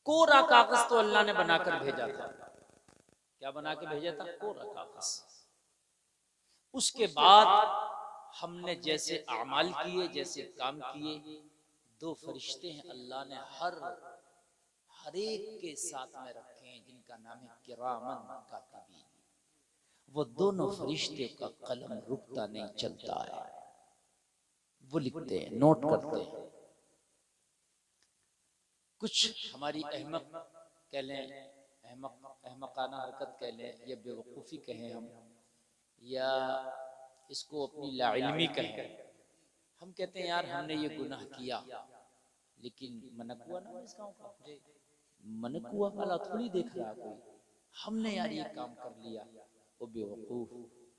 कोरा कागज तो अल्लाह ने बनाकर भेजा था। क्या बना के भेजा था? कोरा कागज। उसके बाद हमने जैसे अमाल किए, जैसे काम किए, दो फरिश्ते हैं अल्लाह ने हर एक के साथ में रखे हैं, जिनका नाम है किरामन कातिबीन। वो दोनों फरिश्ते का कलम रुकता नहीं, चलता है। वो लिखते हैं, नोट करते हैं। कुछ हमारी अहमक कह लें, अहमकाना हरकत कह लें, या बेवकूफ़ी कहें हम, या इसको अपनी लाइल्मी कहें। हम कहते हैं यार हमने ये गुनाह किया, लेकिन मनकुआ ना इस गाँव का, मनकुआ वाला थोड़ी देख रहा कोई। हमने यार ये काम कर लिया, वो बेवकूफ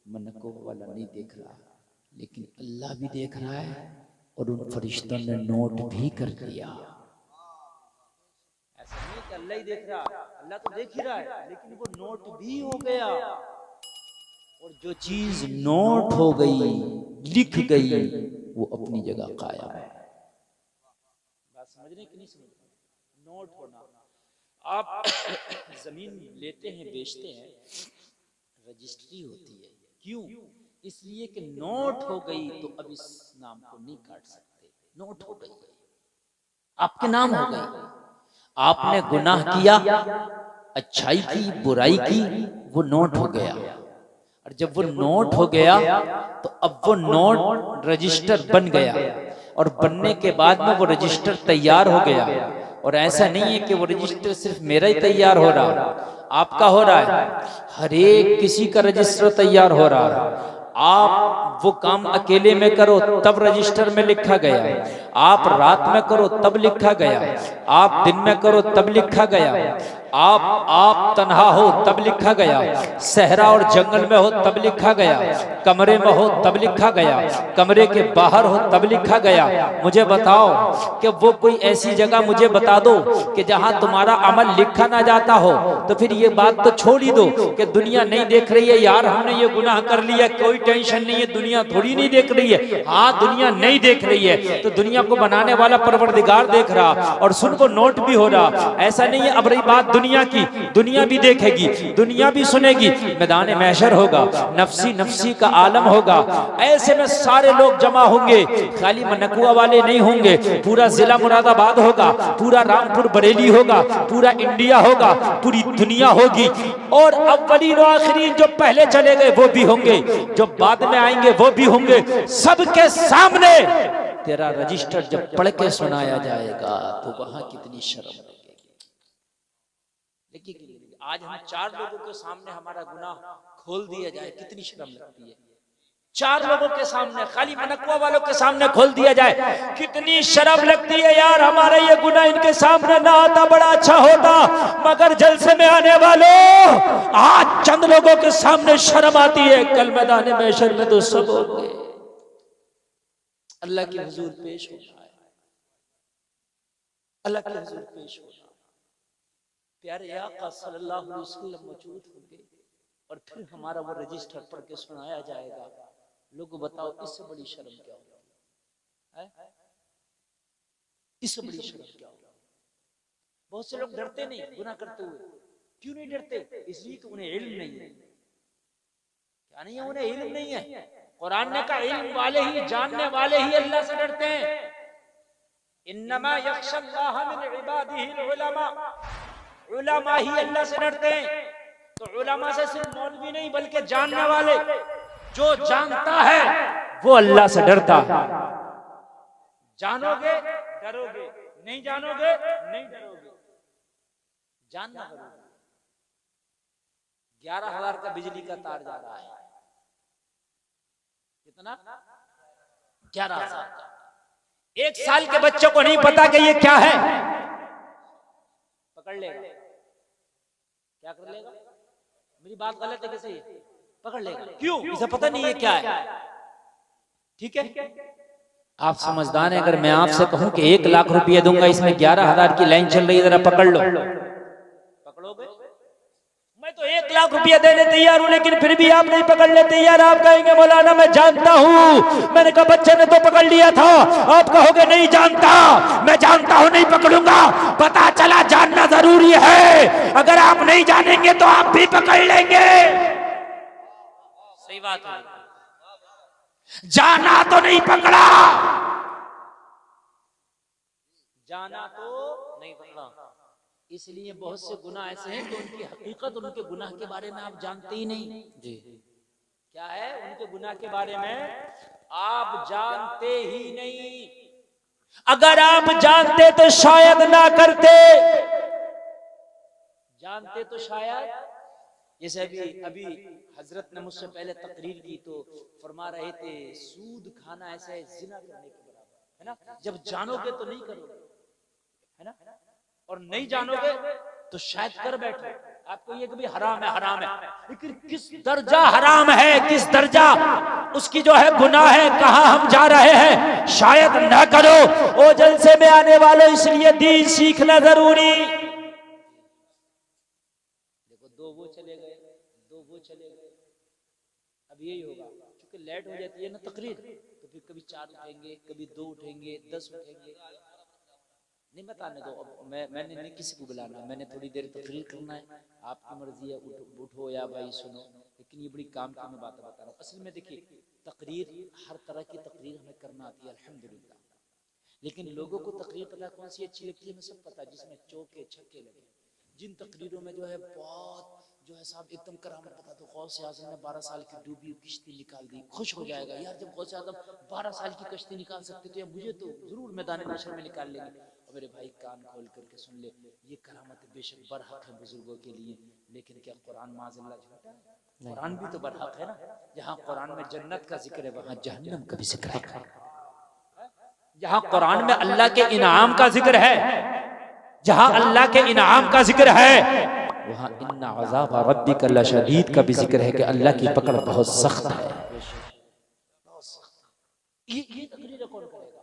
मनकुआ वाला नहीं देख रहा, लेकिन अल्लाह भी देख रहा है और उन फरिश्तों ने नोट भी कर लिया। ऐसा नहीं कि अल्लाह ही देख रहा, अल्लाह तो देख ही रहा है, लेकिन वो नोट भी हो गया। और जो चीज नोट हो गई, लिख गई, वो अपनी जगह कायम है। बात समझ रहे कि नहीं समझ रहे? नोट होना। आप जमीन लेते हैं, बेचते हैं, रजिस्ट्री होती है। क्यों? इसलिए कि नोट हो गई तो अब इस नाम को नहीं काट सकते। नोट हो गई, आपके नाम हो गई। आपने गुनाह किया, अच्छाई की, बुराई की, वो नोट हो गया। और जब वो नोट हो गया तो अब वो नोट रजिस्टर बन गया, और बनने के बाद में वो रजिस्टर तैयार हो गया। और ऐसा नहीं है कि वो रजिस्टर सिर्फ मेरा ही तैयार हो रहा, आपका हो रहा है, हर एक किसी का रजिस्टर तैयार हो रहा है। आप वो काम अकेले में करो तब रजिस्टर में लिखा गया, आप रात में करो तब लिखा गया, आप दिन में करो तब लिखा गया, आप तन्हा हो तब लिखा गया, सहरा और जंगल में हो तब लिखा गया, कमरे में हो तब लिखा गया, कमरे के बाहर हो तब लिखा गया। मुझे बताओ कि वो कोई ऐसी जगह मुझे बता दो कि जहां तुम्हारा अमल लिखा ना जाता हो। तो फिर ये बात तो छोड़ ही दो कि दुनिया नहीं देख रही है, यार हमने ये गुनाह कर लिया, कोई टेंशन नहीं है, दुनिया थोड़ी नहीं देख रही है। हाँ, दुनिया नहीं देख रही है तो दुनिया को बनाने वाला परवरदिगार देख रहा, और सुन को नोट भी हो रहा। ऐसा नहीं है। अब रही बात दुनिया की, दुनिया भी देखेगी, दुनिया भी सुनेगी, मैदान महशर होगा, नफसी नफसी का आलम होगा। ऐसे में सारे लोग जमा होंगे, खाली मनकुआ वाले नहीं होंगे, पूरा जिला मुरादाबाद होगा, पूरा रामपुर बरेली होगा, पूरा इंडिया होगा, पूरी दुनिया होगी। और अव्वलीन और आखिरीन जो पहले चले गए वो भी होंगे, जो बाद में आएंगे वो भी होंगे। सबके सामने तेरा रजिस्टर जब पढ़ के सुनाया जाएगा तो वहां कितनी शर्म लगेगी। देखिए आज हम 4 लोगों के सामने हमारा गुनाह खोल दिया जाए, कितनी शर्म लगती है। 4 लोगों के सामने, खाली मनकुआ वालों के सामने खोल दिया जाए, कितनी शर्म लगती है। यार हमारा ये गुनाह इनके सामने ना आता बड़ा अच्छा होता, मगर जलसे में आने वालों, आज चंद लोगों के सामने शर्म आती है, कल मैदान महशर में तो सब होंगे। अल्लाह के हुजूर पेश होना है, अल्लाह के हुजूर पेश होना। प्यारे आका सल्लल्लाहु अलैहि वसल्लम मौजूद होंगे और फिर हमारा वो रजिस्टर पढ़ के सुनाया जाएगा। लोगों बताओ इससे बड़ी शर्म क्या होगी? इससे बड़ी शर्म क्या होगी? बहुत से लोग डरते नहीं गुनाह करते हुए। क्यों नहीं डरते? इसलिए कि उन्हें इल्म नहीं है। क्या नहीं है? उन्हें इल्म नहीं है। कुरान ने कहा इल्म वाले ही, जानने वाले ही अल्लाह से डरते हैं। इन्नमा यख्शल्लाह मिन इबादिहिल उलमा, उलमा ही अल्लाह से डरते हैं। तो उलमा से सिर्फ मौलवी नहीं बल्कि जानने वाले, जो जानता है वो अल्लाह से डरता है। जानोगे डरोगे, नहीं जानोगे नहीं डरोगे। जानना जरूरी। 11,000 का बिजली का तार जा रहा है। कितना? 11,000 का। 1 साल के बच्चों को नहीं पता कि ये क्या है, पकड़ लेगा। क्या कर लेगा? मेरी बात गलत है कि सही है? पकड़ लेगा। क्यों? इसे पता नहीं है क्या है। ठीक है, आप समझदार हैं। अगर मैं आपसे कहूं कि 1 लाख रुपया दूंगा, इसमें 11,000 की लाइन चल रही है, जरा पकड़ लो, पकड़ोगे? मैं मैं तो 1 लाख रुपया देने तैयार हूं, लेकिन फिर भी आप नहीं पकड़ने तैयार। आप कहेंगे मौलाना मैं जानता हूं। मैंने कहा बच्चे ने तो पकड़ लिया था। आप कहोगे नहीं जानता। मैं जानता हूं, नहीं पकड़ूंगा। पता चला जानना जरूरी है। अगर आप नहीं जानेंगे तो आप भी पकड़ लेंगे। सही बात है। जाना तो नहीं पकड़ा, जाना तो नहीं पकड़ा। इसलिए बहुत से गुनाह ऐसे हैं कि उनकी हकीकत, उनके गुनाह के बारे में आप जानते ही नहीं। जी क्या है उनके गुनाह के बारे में आप जानते ही नहीं। अगर आप जानते तो शायद ना करते। जानते तो शायद, जैसे अभी हजरत ने मुझसे पहले तकरीर की तो फरमा रहे थे सूद खाना ऐसा है जिना करने के बराबर है ना। जब जानोगे तो नहीं करोगे, है ना, और नहीं जानोगे तो शायद कर बैठो। आपको ये कभी हराम है, हराम है, लेकिन किस दर्जा हराम है, किस दर्जा उसकी जो है गुनाह है, कहां हम जा रहे हैं, शायद ना करो। ओ जलसे में आने वालों, इसलिए दीन सीखना जरूरी। देखो दो वो चले गए, अब यही होगा। क्योंकि लेट हो जाती है ना तकरीर, तो फिर कभी 4 उठेंगे, कभी 2 उठेंगे, 10 उठेंगे। नहीं बताने दो। मैंने नहीं किसी को बुलाना, मैंने थोड़ी देर तकरीर करना है। आपकी मर्जी है, उठो या भाई सुनो। लेकिन ये बड़ी काम की मैं बातें बता रहा हूँ। असल में देखिए तकरीर, हर तरह की तकरीर हमें करना आती है अल्हम्दुलिल्लाह। लेकिन लोगों को तकरीर पता कौन सी अच्छी लगती है, हमें सब पता, जिसमें चौके छक्के लगे। जिन तकरीरों में जो है बहुत जो है साहब एकदम करामत बता दो, गौसे आज़म ने 12 साल की डूबी किश्ती निकाल दी, खुश हो जाएगा यार। जब गौसे आज़म 12 साल की कश्ती निकाल सकते तो मुझे तो जरूर मैदान महशर में निकाल लेंगे। और मेरे भाई कान खोल करके सुन ले, ये करामत बेशक बरहक है बुजुर्गों के लिए, लेकिन क्या कुरान माज़अल्लाह झूठा है? कुरान भी तो बरहक है ना। जहाँ कुरान में जन्नत का जिक्र है वहाँ जहन्नम का भी जिक्र है। जहाँ कुरान में अल्लाह के इनाम का जिक्र है, जहाँ अल्लाह के इनाम का जिक्र है, वहाँ इन्ना अज़ाब रब्बिका लशदीद का भी जिक्र है कि अल्लाह की पकड़ बहुत सख्त है। ये तकरीर कौन करेगा?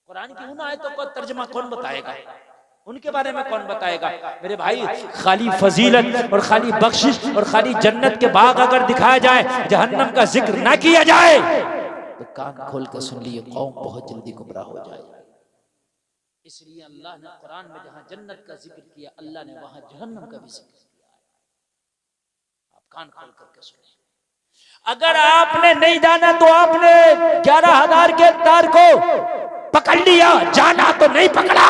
कुरान की उन आयतों का तर्जुमा कौन बताएगा? उनके बारे में कौन बताएगा? मेरे भाई खाली फजीलत और खाली बख्शिश और खाली जन्नत के बाग अगर दिखाया जाए, जहन्नम का जिक्र ना किया जाए, तो कान खोल कर सुन लिए, कौम बहुत जल्दी गुमराह हो जाएगी। इसलिए अल्लाह ने कुरान में जहां जन्नत का जिक्र किया, अल्लाह ने वहां जहन्नम का भी जिक्र किया है। आप कान खोल करके सुनिए। अगर आपने नहीं जाना तो आपने 11,000 के तार को पकड़ लिया, जाना तो नहीं पकड़ा।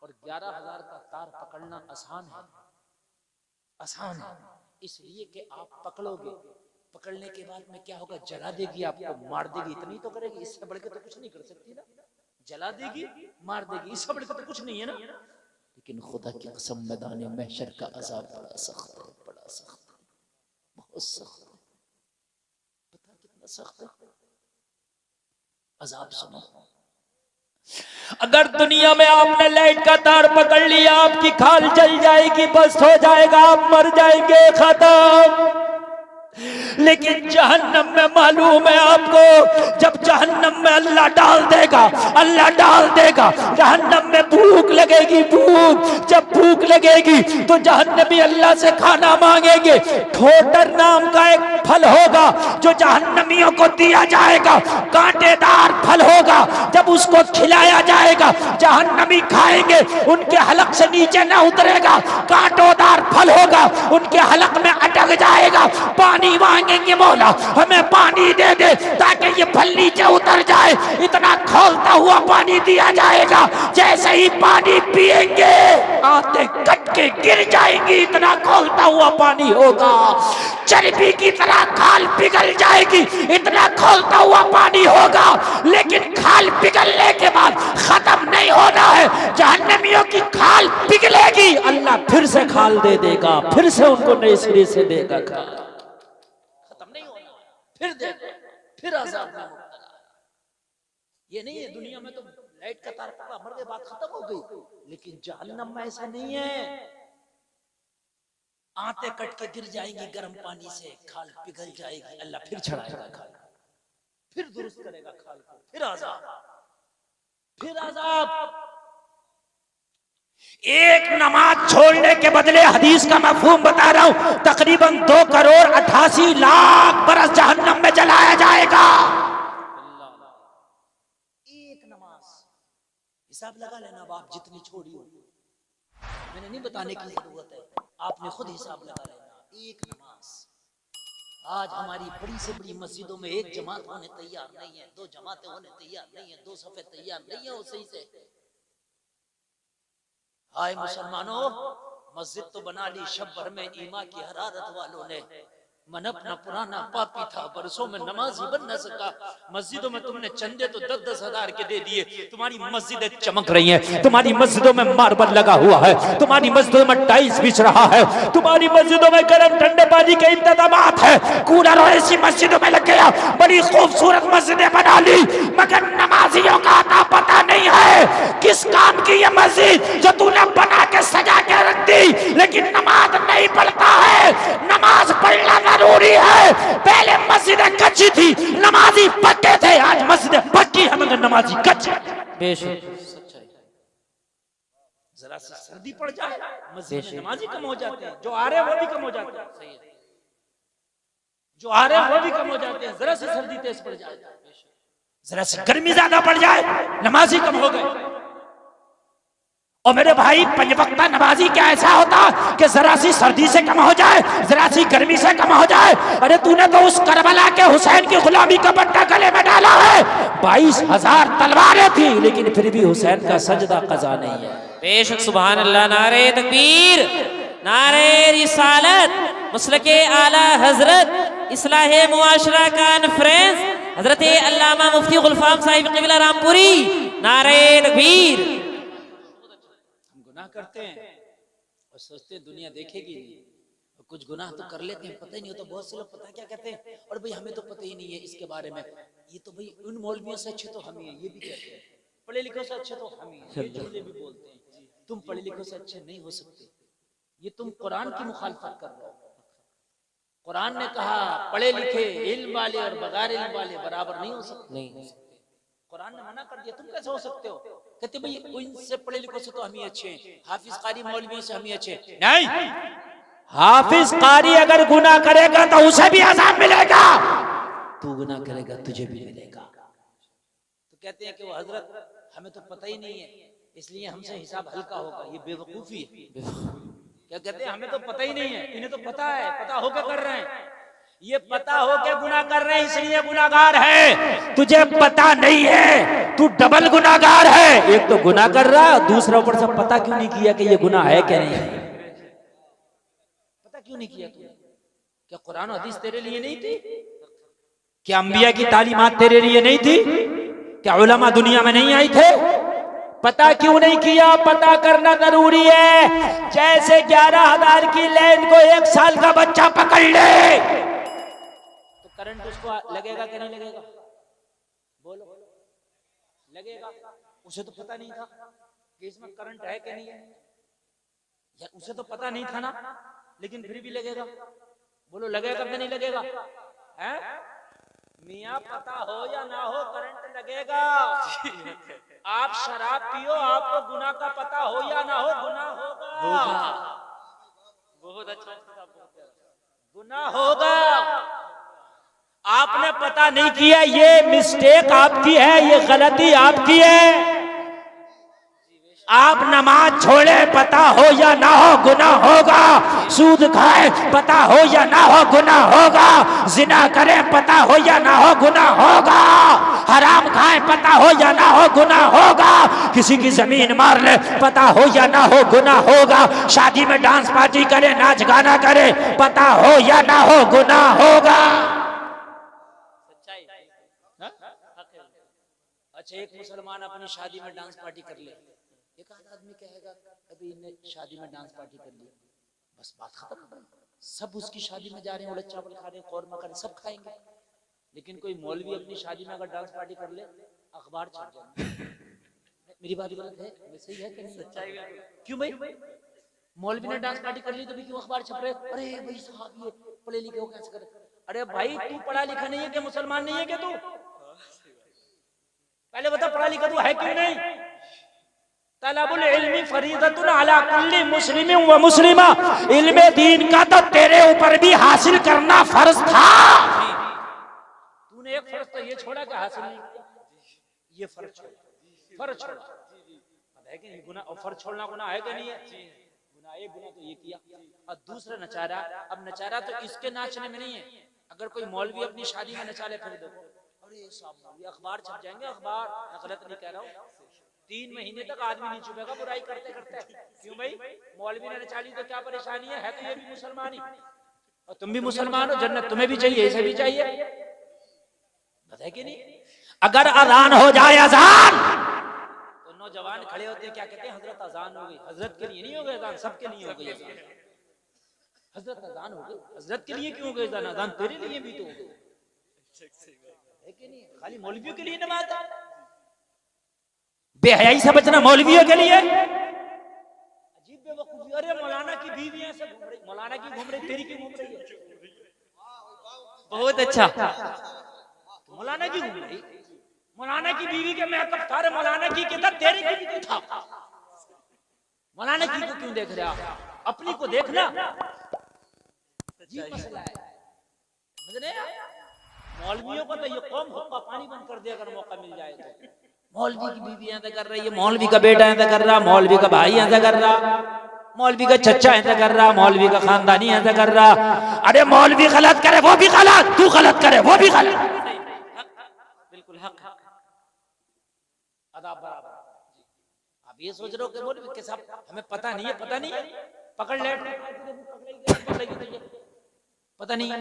और 11,000 का तार पकड़ना आसान है, आसान है, इसलिए कि आप पकड़ोगे, पकड़ने के बाद में क्या होगा, जला देगी, आपको मार देगी, इतनी तो करेगी, इससे बढ़कर तो कुछ नहीं कर सकती ना। जला देगी, मार देगी, इससे बढ़कर तो कुछ नहीं है ना। लेकिन खुदा की कसम मैदान महशर का अज़ाब बड़ा सख्त है, बड़ा सख्त है, बहुत सख्त है। पता कितना सख्त है अज़ाब? सुनो, अगर दुनिया में आपने लाइट का तार पकड़ लिया, आपकी खाल जल जाएगी, बस हो जाएगा, आप मर जाएंगे, खत्म। लेकिन जहन्नम में मालूम है आपको, जब जहन्नम में अल्लाह डाल देगा, अल्लाह डाल देगा, जहन्नम में भूख लगेगी, भूख, जब भूख लगेगी तो जहन्नमी अल्लाह से खाना मांगेंगे। ठोटर नाम का एक फल होगा जो जहन्नमियों को दिया जाएगा, कांटेदार फल होगा। जब उसको खिलाया जाएगा, जहन्नमी खाएंगे, उनके हलक से नीचे ना उतरेगा, कांटोदार फल होगा, उनके हलक में अटक जाएगा। पानी मांगेंगे, मौला हमें पानी दे दे ताकि ये फल नीचे उतर जाए। इतना खौलता हुआ पानी दिया जाएगा, जैसे ही पानी पिएंगे आते कट के गिर जाएंगी, इतना खौलता हुआ पानी होगा। चर्बी की तरह खाल पिघल जाएगी, इतना खौलता हुआ पानी होगा। लेकिन खाल पिघलने के बाद खत्म नहीं होना है, जहन्नमियों की खाल पिघलेगी, अल्लाह फिर से खाल दे देगा, फिर से उनको नए सिरे से देगा खाल। फिर देखो, फिर आजाद में मुब्तला। ये नहीं है दुनिया में तो लाइट का तार पकड़ा, मर गए, बात खत्म हो गई। लेकिन जहन्नम में ऐसा नहीं है, आंतें कट के गिर जाएंगी गर्म पानी से, खाल पिघल जाएगी, अल्लाह फिर छड़ाएगा खाल, फिर दुरुस्त करेगा खाल को, फिर आजाद, फिर आजाद। एक नमाज छोड़ने के बदले, हदीस का मफहूम बता रहा हूं, तकरीबन 2,88,00,000 बरस जहन्नम में जलाया जाएगा। एक नमाज, हिसाब लगा लेना अब आप जितनी छोड़ी हो, मैंने नहीं बताने की जरूरत है, आपने खुद हिसाब लगा लेना। एक नमाज। आज हमारी बड़ी से बड़ी मस्जिदों में एक जमात होने तैयार नहीं है, 2 जमातें होने तैयार नहीं है, 2 सफे तैयार नहीं है, वो सही से। हाय मुसलमानों, मस्जिद तो बना ली, शब भर में ईमा की हरारत वालों ने। मन अपना पुराना पापी था, बरसों में नमाजी बन न सका। मस्जिदों में तुमने चंदे तो 10-10 हजार के दे दिए, तुम्हारी मस्जिदें चमक रही हैं, तुम्हारी मस्जिदों में मार्बल लगा हुआ है, तुम्हारी मस्जिदों में टाइल्स बिछ रहा है, तुम्हारी मस्जिदों में गर्म ठंडे पानी के इंतजामात है, कूलर और ऐसी मस्जिदों में लग गया, बड़ी खूबसूरत मस्जिदें बना ली, मगर नमाजियों का आता पता नहीं है। किस काम की ये मस्जिद जो तूने बना के सजा के रख दी, लेकिन नमाज नहीं पढ़ता है। नमाज पढ़ना जरूरी है। पहले मस्जिदें कच्ची थी, नमाजी पक्के थे, आज मस्जिदें पक्की है मगर नमाजी कच्चे। बेशक सच्चाई। जरा सी सर्दी पड़ जाए, मस्जिद में नमाजी कम हो जाते हैं, जो आ रहे हैं वो भी कम हो जाते हैं। सही है, जो आ रहे हैं वो भी कम हो जाते हैं। जरा सी सर्दी तेज पड़ जाए, जरा सी गर्मी ज्यादा पड़ जाए, नमाजी कम हो गए। और मेरे भाई, 5 वक्ता नमाजी क्या ऐसा होता कि जरा सी सर्दी से कम हो जाए, जरा सी गर्मी से कम हो जाए? अरे तूने तो उस करबला के हुसैन की गुलामी का पट्टा गले में डाला है। 22,000 तलवारें थी, लेकिन फिर भी हुसैन का सजदा कज़ा नहीं है। बेशक सुभान अल्लाह। नारे तकबीर, नारे रिसालत, मसलके आला हजरत इस्लाह मुआशरा कॉन्फ्रेंस हजरत अल्लामा मुफ्ती गुलफाम साहिब क़िबला रामपुरी। नारे तकबीर। गुनाह करते हैं और सोचते हैं दुनिया देखेगी नहीं, और कुछ गुनाह तो कर लेते हैं, पता ही नहीं होता। बहुत से लोग पता क्या कहते हैं, और भाई हमें तो पता ही नहीं है इसके बारे में, ये तो भाई उन मौलवियों से अच्छे तो हम ही हैं, ये भी कहते हैं। पढ़े लिखों से अच्छे तो हम ही हैं, ये जुमले भी बोलते हैं। तुम पढ़े लिखों से अच्छे नहीं हो सकते, ये तुम कुरान की मुखालफत कर रहे हो। कुरान ने कहा पढ़े लिखे इल्म वाले और बगैर इल्म वाले बराबर नहीं हो सकते। नहीं, कुरान ने मना कर दिया, तुम कैसे हो सकते हो? कहते भाई उनसे पढ़े लिखों से तो हम ही अच्छे हैं, हाफिज कारी मौलवियों से हम ही अच्छे हैं। नहीं, हाफिज कारी अगर गुनाह करेगा तो उसे भी अज़ाब मिलेगा, तू गुनाह करेगा तुझे भी मिलेगा। तो कहते हैं कि वो हजरत हमें तो पता ही नहीं है, इसलिए हमसे हिसाब हल्का होगा। ये बेवकूफी है। क्या कहते हैं, हमें तो पता ही नहीं है, इन्हें तो पता है, पता होकर कर रहे हैं। ये पता हो के गुनाह कर रहे हैं, इसलिए गुनाहगार है। तुझे पता नहीं है, तू डबल गुनाहगार है। एक तो गुनाह कर रहा, दूसरा ऊपर से पता क्यों नहीं किया कि ये गुनाह है क्या नहीं है। पता क्यों नहीं किया तूने? क्या कुरान और हदीस तेरे लिए नहीं थी? क्या अंबिया की तालीमात तेरे लिए नहीं थी? क्या उलमा दुनिया में नहीं आई थे? पता क्यों नहीं किया? पता करना जरूरी है। जैसे 11,000 की लाइन को 1 साल का बच्चा पकड़ ले तो करंट उसको लगेगा कि नहीं लगेगा? बोलो, लगेगा। उसे तो पता नहीं था कि इसमें करंट है कि नहीं है, या उसे तो पता नहीं था ना, लेकिन फिर भी लगेगा। बोलो, लगेगा कि नहीं लगेगा? है मियाँ, पता हो या ना हो करंट लगेगा। आप शराब पियो, आपको गुनाह का पता हो या ना हो, गुनाह होगा। बहुत अच्छा, गुनाह होगा। आपने पता नहीं किया, ये मिस्टेक आपकी है, ये गलती आपकी है। आप नमाज छोड़े, पता हो या ना हो गुनाह होगा। सूद खाए, पता हो या ना हो गुनाह होगा। जिना करें, पता हो या ना हो गुनाह होगा। हराम खाए, पता हो या ना हो गुनाह होगा। किसी की जमीन मार ले, पता हो या ना हो गुनाह होगा। शादी में डांस पार्टी करे, नाच गाना करे, पता हो या ना हो गुनाह होगा। अच्छा, एक मुसलमान अपनी शादी में डांस पार्टी कर ले, एक आध आदमी कहेगा अभी इन्हें शादी में डांस पार्टी कर ली, बस बात खत्म। सब उसकी शादी में जा रहे हैं, उड़द चावल खा रहे हैं, कौरमा खा रहे हैं, सब खाएंगे। लेकिन कोई मौलवी अपनी शादी में अगर डांस पार्टी कर ले, अखबार छप जाए। मेरी बात गलत है? वैसे ही है कि नहीं? सच्चाई है। क्यों भाई? मौलवी ने डांस पार्टी कर ली तो भी क्यों अखबार छप रहे? अरे भाई साहब, ये पढ़े लिखे हो कैसे करे? अरे भाई, तू पढ़ा लिखा नहीं है कि मुसलमान नहीं है क्या? तू पहले बता, पढ़ा लिखा तू है क्यों नहीं? तलबुल इल्मी फरीदतुन अला कुल्ली मुस्लिमिन व मुस्लिमा, इल्मे दीन का तो तेरे ऊपर भी हासिल करना फर्ज था। तूने एक फर्ज तो ये छोड़ा कि हासिल नहीं किया, ये फर्ज छोड़ा, फर्ज छोड़ा है कि नहीं? गुनाह और फर्ज छोड़ना गुनाह है कि नहीं है? गुनाह, एक गुनाह तो ये किया। और दूसरा नचारा, अब नचारा तो इसके नाचने में नहीं है। अगर कोई मौलवी अपनी शादी में नचा ले, फिर देखो अरे साहब मौलवी, अखबार छप जाएंगे, अखबार, मैं गलत नहीं कह रहा हूँ, 3 महीने तक आदमी नहीं चुपेगा बुराई करते करते। क्यों भाई? मौलवी ने नचा ली तो क्या परेशानी है तो ये भी मुसलमान ही, और तुम भी मुसलमान हो, जन्नत तुम्हें भी चाहिए, इसे भी चाहिए, बताए कि नहीं? अगर अजान हो जाए, अजान, तो नौजवान खड़े होते हैं, क्या कहते हैं? हजरत अजान हो गई। हजरत के लिए नहीं हो गई अजान, सबके लिए हो गई अजान। हजरत अजान हो गई, हजरत के लिए क्यों हो गई अजान? अजान तेरे लिए भी तो हो गई है कि नहीं? खाली मौलवियों के लिए नमाज है? बेहयाई से बचना मौलवियों के लिए। अजीब बेवकूफी। अरे मौलाना की बीवी ऐसे घूम रही, मौलाना की घूम रही, तेरी क्यों घूम रही है? बहुत अच्छा। मौलाना की घूम रही, मौलाना की बीवी के मेकअप था, मौलाना की किधर, तेरी की भी था। मौलाना की को क्यों देख रहे हो? अपनी को देखना। ये मसला है, समझ रहे हैं? मौलवियों को तो ये कौम हुक्का पानी बंद कर दे अगर मौका मिल जाए तो। मौलवी की बीवी ऐसा कर रही है, मौलवी का बेटा ऐसा कर रहा, मौलवी का भाई ऐसा कर रहा, मौलवी का चचा ऐसा कर रहा, मौलवी का खानदानी ऐसा कर रहा। अरे मौलवी गलत करे वो भी गलत, तू गलत करे वो भी गलत, बिल्कुल हक अदा बराबर। आप ये सोच रहे हो कि मौलवी के साथ हमें पता नहीं है, पता नहीं है, पकड़ ले, पता नहीं है,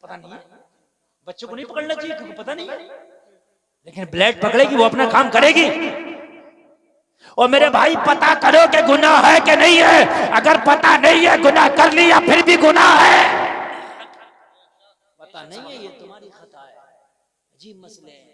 पता नहीं है, बच्चों को नहीं पकड़ना चाहिए क्योंकि पता नहीं है, लेकिन ब्लेड पकड़ेगी, वो अपना काम करेगी। और मेरे भाई पता करो कि गुनाह है कि नहीं है। अगर पता नहीं है, गुनाह कर लिया फिर भी गुनाह है। पता नहीं है, ये तुम्हारी खता है। अजीब मसले हैं।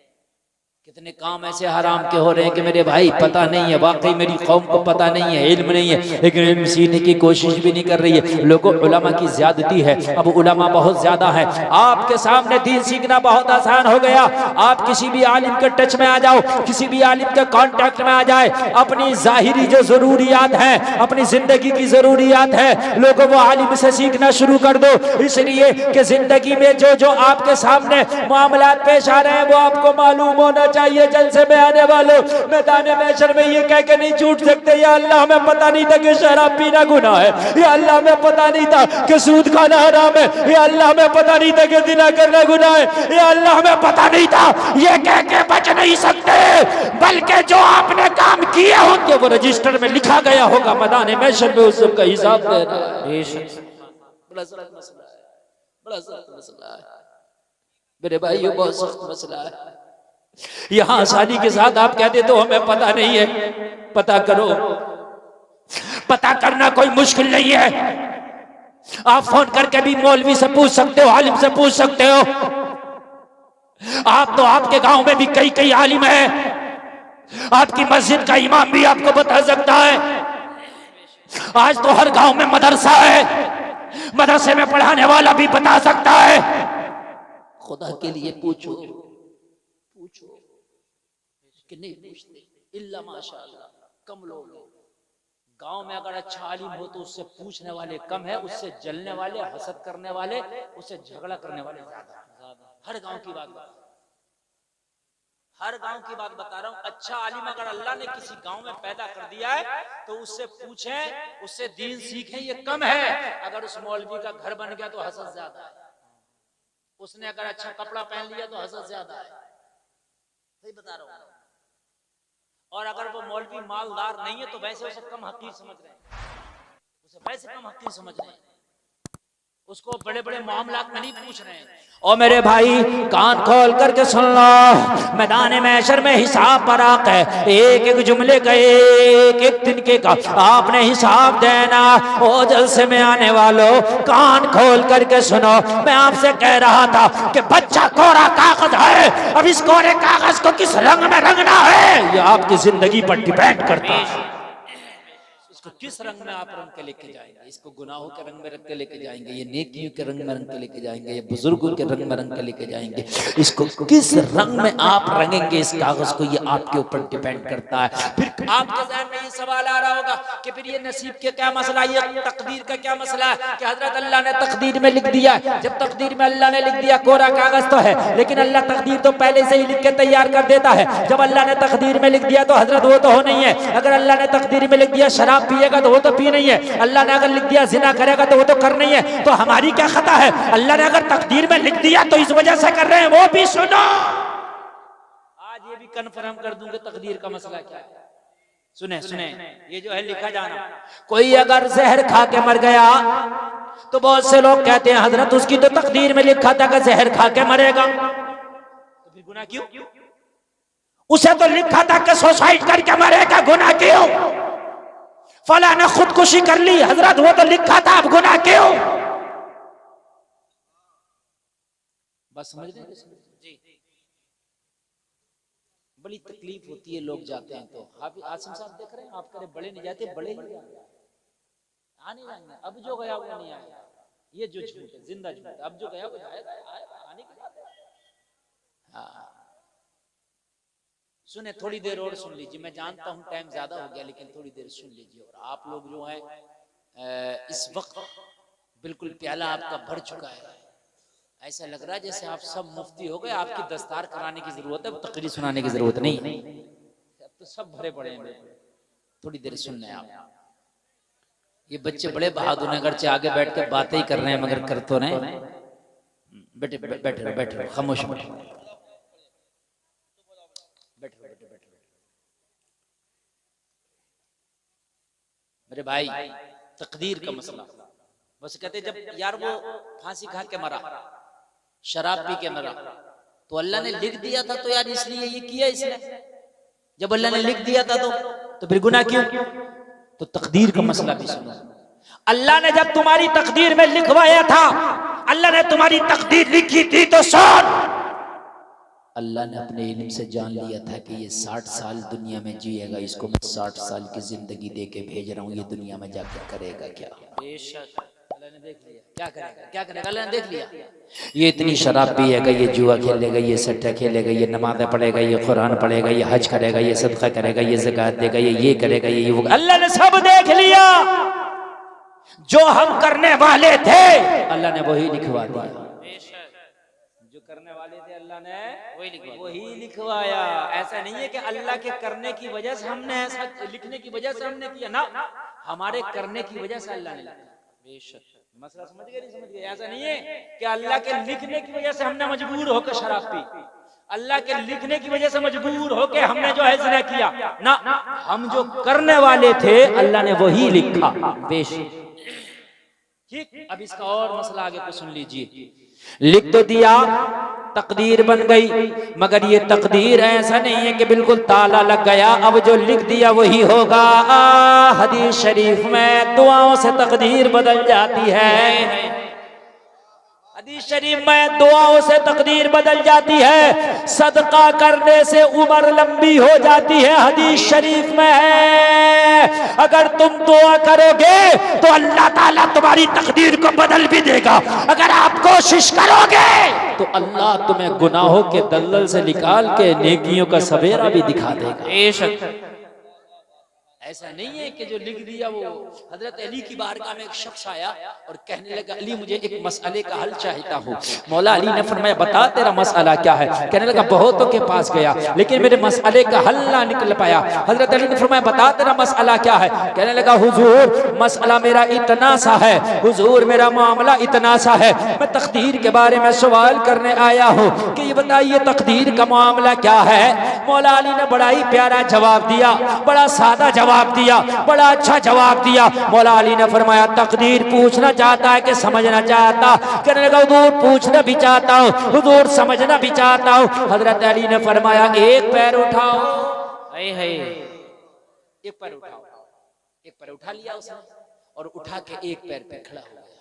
कितने काम ऐसे हराम के हो रहे हैं कि मेरे भाई पता नहीं है, वाकई मेरी कौम को पता नहीं है, इल्म नहीं है, लेकिन इल्म सीखने की कोशिश भी नहीं कर रही है। लोगों उलमा की ज्यादती है, अब उलमा बहुत ज्यादा है। आपके सामने दीन सीखना बहुत आसान हो गया। आप किसी भी आलिम के टच में आ जाओ, किसी भी आलिम के कांटेक्ट में आ जाए, अपनी जाहिरी जो जरूरियात है, अपनी जिंदगी की जरूरियात है, लोगों वो आलिम से सीखना शुरू कर दो। इसलिए कि जिंदगी में जो जो आपके सामने मामलात पेश आ रहे हैं वो आपको मालूम होना चाहिए। जलसे में आने वालों, मैदान महशर में ये कह के नहीं छूट सकते, या अल्लाह हमें पता नहीं था कि शराब पीना गुनाह है, या अल्लाह हमें पता नहीं था कि सूद खाना हराम है, या अल्लाह हमें पता नहीं था कि जिना करना गुनाह है, या अल्लाह हमें पता नहीं था, ये कह के बच नहीं सकते। बल्कि जो आपने काम किए होंगे वो रजिस्टर में लिखा गया होगा, मैदान महशर में उस सबका हिसाब देना है। बड़ा सख्त मसला है, बड़ा सख्त मसला है मेरे भाई, ये बहुत सख्त मसला है। यहां आसानी के साथ आप कहते तो हमें पता नहीं है, पता करो। पता करना कोई मुश्किल नहीं है। आप फोन करके भी मौलवी से पूछ सकते हो, आलिम से पूछ सकते हो। आप तो आपके गांव में भी कई कई आलिम है, आपकी मस्जिद का इमाम भी आपको बता सकता है। आज तो हर गांव में मदरसा है, मदरसे में पढ़ाने वाला भी बता सकता है। खुदा के लिए पूछो, पूछो कि नहीं पूछते, इल्ला माशाअल्लाह कम लोग हैं। गांव में अगर अच्छा आलिम हो तो उससे पूछने वाले कम है, उससे जलने वाले, हसद करने वाले, उससे झगड़ा करने वाले ज्यादा। हर गांव की बात, हर गांव की बात बता रहा हूं। अच्छा आलिम अगर अल्लाह ने किसी गांव में पैदा कर दिया है तो उससे पूछें, उससे दीन सीखें, ये कम है। अगर उस मौलवी का घर बन गया तो हसद ज्यादा है, उसने अगर अच्छा कपड़ा पहन लिया तो हसद ज्यादा है, सही बता रहा हूं। और अगर वो मौलवी मालदार नहीं है तो वैसे उसे कम हकीर समझ रहे हैं, उसे वैसे कम हकीर समझ रहे हैं, उसको बड़े बड़े मामलात में नहीं पूछ रहे हैं। और मेरे भाई कान खोल करके सुन लो, मैदान महशर में हिसाब बराक है। एक एक जुमले का, एक एक तिनके का आपने हिसाब देना। ओ जलसे में आने वालों, कान खोल करके सुनो। मैं आपसे कह रहा था कि बच्चा कोरा कागज है, अब इस कोरे कागज को किस रंग में रंगना है ये आपकी जिंदगी पर डिपेंड करता है। इस इसको किस रंग में आप रंग के लेके जाएंगे? इसको गुनाहों के रंग में रंग के लेके जाएंगे, ये नेकियों के रंग में रंग के लेके जाएंगे, ये बुजुर्गों के रंग में रंग के लेके जाएंगे? इसको किस रंग में आप रंगेंगे इस कागज को, ये आपके ऊपर डिपेंड करता है। फिर आपके ज़हन में ये सवाल आ रहा होगा कि फिर ये नसीब के क्या मसला, ये तकदीर का क्या मसला है कि हजरत अल्लाह ने तकदीर में लिख दिया। जब तकदीर में अल्लाह ने लिख दिया, कोरा कागज तो है, लेकिन अल्लाह तकदीर तो पहले से ही लिख के तैयार कर देता है। जब अल्लाह ने तकदीर में लिख दिया तो हजरत वो तो हो नहीं है। अगर अल्लाह ने तकदीर में लिख दिया शराब पिएगा तो वो तो पी नहीं है। अल्लाह ने अगर लिख दिया जिना करेगा तो वो तो कर नहीं है। तो हमारी क्या खता है? अल्लाह ने अगर तकदीर में लिख दिया तो इस वजह से कर रहे हैं, वो भी सुनो। आज ये भी कन्फर्म कर दूंगा तकदीर का मसला क्या है। सुने सुने, ये जो है लिखा जाना, कोई अगर जहर खा के मर गया तो बहुत से लोग कहते हैं हजरत उसकी तो तकदीर में लिखा था कि जहर खा के मरेगा, तो फिर गुनाह क्यों? उसे तो लिखा था कि सुसाइड करके मरेगा, गुनाह क्यों? फला ने खुदकुशी कर ली, हजरत वो तो लिखा था, अब गुनाह क्यों? बस समझ रहे जी। बड़ी तकलीफ होती है, लोग जाते हैं तो हाफिज आसिम साहब देख रहे हैं, आप करें बड़े नहीं जाते, बड़े ही आ नहीं जाएंगे। अब जो गया वो नहीं आएगा, ये जो झूठ है, जिंदा झूठ है। अब जो गया वो आएगा, आने की बात है। हाँ सुने, थोड़ी देर और सुन लीजिए। मैं जानता हूँ टाइम ज्यादा हो गया, लेकिन थोड़ी देर सुन लीजिए। और आप लोग जो है इस वक्त बिल्कुल प्याला आपका भर चुका है, ऐसा लग रहा है जैसे आप सब मुफ्ती हो गए, आपकी दस्तार कराने की जरूरत है, तकरीर सुनाने की जरूरत नहीं। अब तो सब भरे पड़े हैं। थोड़ी देर सुनना है आप। ये बच्चे बड़े बहादुर हैं, अगरचे आगे बैठ के बातें ही कर रहे हैं मगर कर तो रहे। बैठे बैठे बैठे खामोश बैठे बैठे बैठे। मेरे भाई, तकदीर का मसला बस कहते जब यार वो फांसी खा के मरा, शराब पी के मरा, तो अल्लाह ने लिख दिया था, तो यार इसलिए ये किया इसने। जब अल्लाह ने लिख दिया था तो फिर गुनाह क्यों? तो तकदीर का मसला भी सुनो। अल्लाह ने जब तुम्हारी तकदीर में लिखवाया था, अल्लाह ने तुम्हारी तकदीर लिखी थी, तो सुन, अल्लाह ने अपने इल्म से जान लिया था कि ये 60 साल दुनिया में जिएगा, इसको मैं 60 साल की जिंदगी दे के भेज रहा हूँ, ये दुनिया में जाकर करेगा क्या? बेशक अल्लाह ने देख लिया, क्या करेगा क्या करेगा, अल्लाह ने देख लिया। ये इतनी शराब पिएगा, ये जुआ खेलेगा, ये सट्टा खेलेगा, ये नमाज़ें पढ़ेगा, ये कुरान पढ़ेगा, ये हज करेगा, ये सदका करेगा, ये ज़कात देगा, ये करेगा, ये वो। अल्लाह ने सब देख लिया। जो हम करने वाले थे अल्लाह ने वही लिखवा दिया। जो करने वाले थे अल्लाह ने वही लिखवाया। ऐसा नहीं है कि अल्लाह के करने की वजह से हमने ऐसा, लिखने की वजह से हमने किया ना, हमारे करने की वजह से अल्लाह ने लिखा। बेशक मसला समझ गए, नहीं समझ गए? ऐसा नहीं है कि अल्लाह के लिखने की वजह से हमने मजबूर होकर शराब पी, अल्लाह के लिखने की वजह से मजबूर होकर हमने जो है ज़िना किया ना, हम जो करने वाले थे अल्लाह ने वही लिखा। बेशक ठीक। अब इसका और मसला आगे को सुन लीजिए। लिख तो दिया, तकदीर बन गई, मगर ये तकदीर ऐसा नहीं है कि बिल्कुल ताला लग गया, अब जो लिख दिया वही होगा। हदीस शरीफ में दुआओं से तकदीर बदल जाती है। हदीस शरीफ में दुआओं से तकदीर बदल जाती है, सदका करने से उम्र लंबी हो जाती है। हदीस शरीफ में है, अगर तुम दुआ करोगे तो अल्लाह ताला तुम्हारी तकदीर को बदल भी देगा। अगर आप कोशिश करोगे तो अल्लाह तुम्हें गुनाहों के दलदल से निकाल के नेकियों का सवेरा भी दिखा देगा। बेशक ऐसा नहीं है कि जो लिख दिया वो। हजरत अली की बारगाह में एक शख्स आया और कहने लगा, अली मुझे एक मसले का हल चाहता हूँ। मौला अली ने फरमाया, बता तेरा मसला क्या है? कहने लगा, बहुतों के पास गया लेकिन मेरे मसले का हल ना निकल पाया। हजरत अली ने फरमाया, बता तेरा मसला क्या है? कहने लगा, हुजूर मसला मेरा इतना सा है, हुजूर मेरा मामला इतना सा है, मैं तकदीर के बारे में सवाल करने आया हूँ कि ये बताइए तकदीर का मामला क्या है? मौला अली ने बड़ा ही प्यारा जवाब दिया, बड़ा सादा जवाब दिया, बड़ा अच्छा जवाब दिया। मौला अली ने फरमाया, तकदीर पूछना चाहता है कि समझना चाहता? कहने लगा, हुजूर पूछना भी चाहता हूँ, हुजूर समझना भी चाहता हूँ। हजरत अली ने फरमाया, एक पैर उठाओ। एक पैर उठाओ। एक पैर उठा लिया उसने और उठा के एक पैर पे खड़ा हो गया।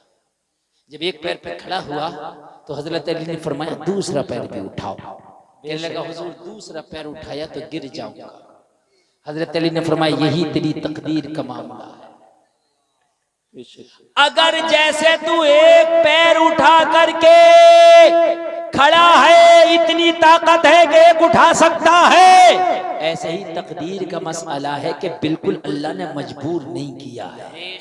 जब एक पैर पे खड़ा हुआ तो हजरत अली ने फरमाया, दूसरा पैर भी उठाओ। कहने लगा, हुजूर दूसरा पैर उठाया तो गिर जाऊंगा। हजरत अली ने फरमाया, यही तेरी तकदीर का मामला है। अगर जैसे तू एक पैर उठा करके खड़ा है, इतनी ताकत है कि एक उठा सकता है, ऐसे ही तकदीर का मसला है कि बिल्कुल अल्लाह ने मजबूर नहीं किया है।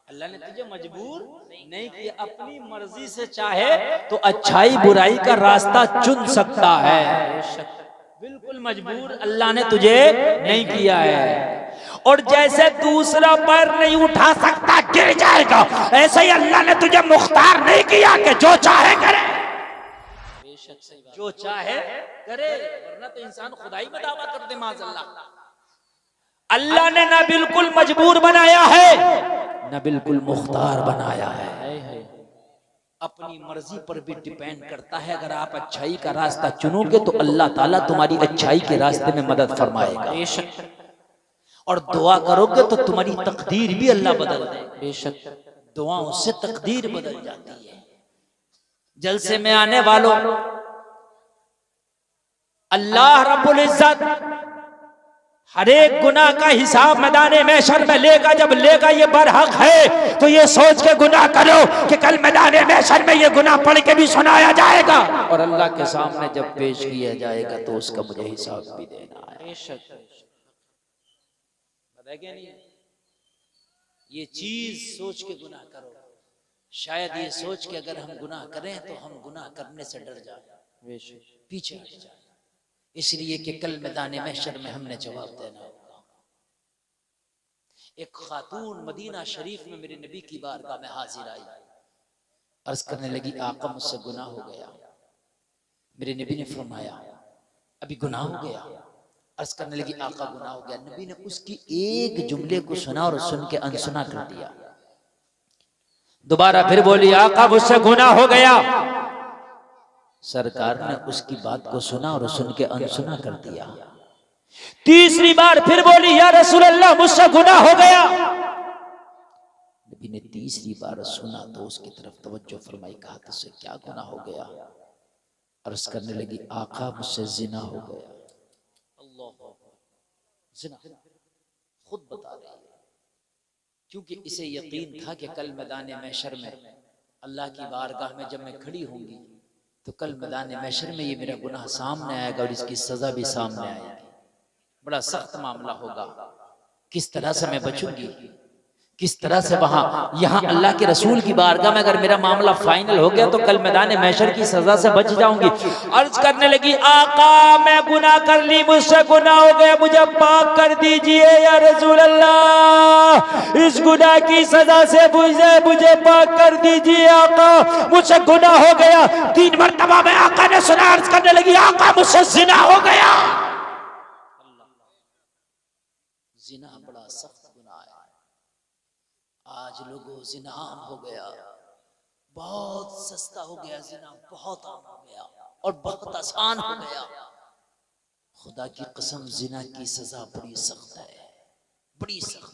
अल्लाह ने तुझे मजबूर नहीं किया, अपनी मर्जी से चाहे तो अच्छाई बुराई का रास्ता चुन सकता है। बिल्कुल मजबूर अल्लाह ने तुझे नहीं किया है। और जैसे दूसरा पैर नहीं उठा सकता गिर जाएगा, ऐसे ही अल्लाह ने तुझे मुख्तार नहीं किया कि जो चाहे करे, जो चाहे करे, वरना तो इंसान खुदाई में दावा कर दे माज़अल्लाह। अल्लाह ने ना बिल्कुल मजबूर बनाया है ना बिल्कुल मुख्तार बनाया है। अपनी मर्जी पर भी डिपेंड करता है। अगर आप अच्छाई का रास्ता चुनोगे तो अल्लाह ताला तुम्हारी अच्छाई के रास्ते में मदद फरमाएगा, और दुआ करोगे तो तुम्हारी तकदीर भी अल्लाह बदल दे। बेशक दुआओं से तकदीर बदल जाती है। जलसे में आने वालों, अल्लाह रब्बुल इज्जत हर एक गुनाह का हिसाब मैदान महशर में लेगा। जब लेगा ये बरहक है तो ये सोच के गुनाह करो कि कल मैदान महशर में ये गुनाह पढ़ के भी सुनाया जाएगा, और अल्लाह के सामने जब पेश किया जाएगा तो उसका मुझे हिसाब भी देना है। नहीं, ये चीज सोच के गुनाह करो। शायद ये सोच के अगर हम गुनाह करें तो हम गुनाह करने से डर जाए, पीछे हट जाए, इसलिए कि कल मैदान महशर में हमने जवाब देना होगा। एक खातून मदीना शरीफ में मेरे नबी की बारगाह में हाजिर आई, अर्ज करने लगी आका मुझसे गुनाह हो गया। मेरे नबी ने फरमाया अभी गुनाह हो गया? अर्ज करने लगी आका गुनाह हो गया। नबी ने उसकी एक जुमले को सुना और सुन के अनसुना कर दिया। दोबारा फिर बोली आका मुझसे गुनाह हो गया। सरकार ने उसकी बात को सुना और सुन के अनसुना कर दिया। तीसरी बार फिर बोली या रसूल अल्लाह मुझसे गुनाह हो गया। नबी ने तीसरी बार सुना तो उसकी तरफ तवज्जो फरमाई, कहा तुझसे क्या गुनाह हो गया? अर्ज करने लगी आका मुझसे जिना हो गया। जिना खुद बता रही है, क्योंकि इसे यकीन था कि कल मैदान महशर में अल्लाह की बारगाह में जब मैं खड़ी होंगी तो कल मैदान महशर में ये मेरा गुनाह सामने आएगा और इसकी सजा भी सामने आएगी। बड़ा सख्त मामला होगा। किस तरह से मैं बचूंगी, किस तरह से वहां यहाँ अल्लाह के रसूल की बारगाह में अगर मेरा मामला फाइनल हो गया तो कल मैदान महशर की सजा से बच जाऊंगी। अर्ज करने लगी आका मैं गुनाह कर ली, मुझसे गुनाह हो गया, मुझे पाक कर दीजिए या रसूल अल्लाह, इस गुनाह की सजा से मुझे पाक कर दीजिए आका, मुझसे गुनाह हो गया। 3 मरतबा में आका ने सुना। अर्ज करने लगी आका मुझसे जिना हो गया। जिना बड़ा सख्त गुनाह है। आज लोगों जिना आम हो गया, बहुत सस्ता हो गया, जिना बहुत आम हो गया और बहुत आसान हो गया। खुदा की कसम जिना की सजा बड़ी सख्त है, बड़ी सख्त।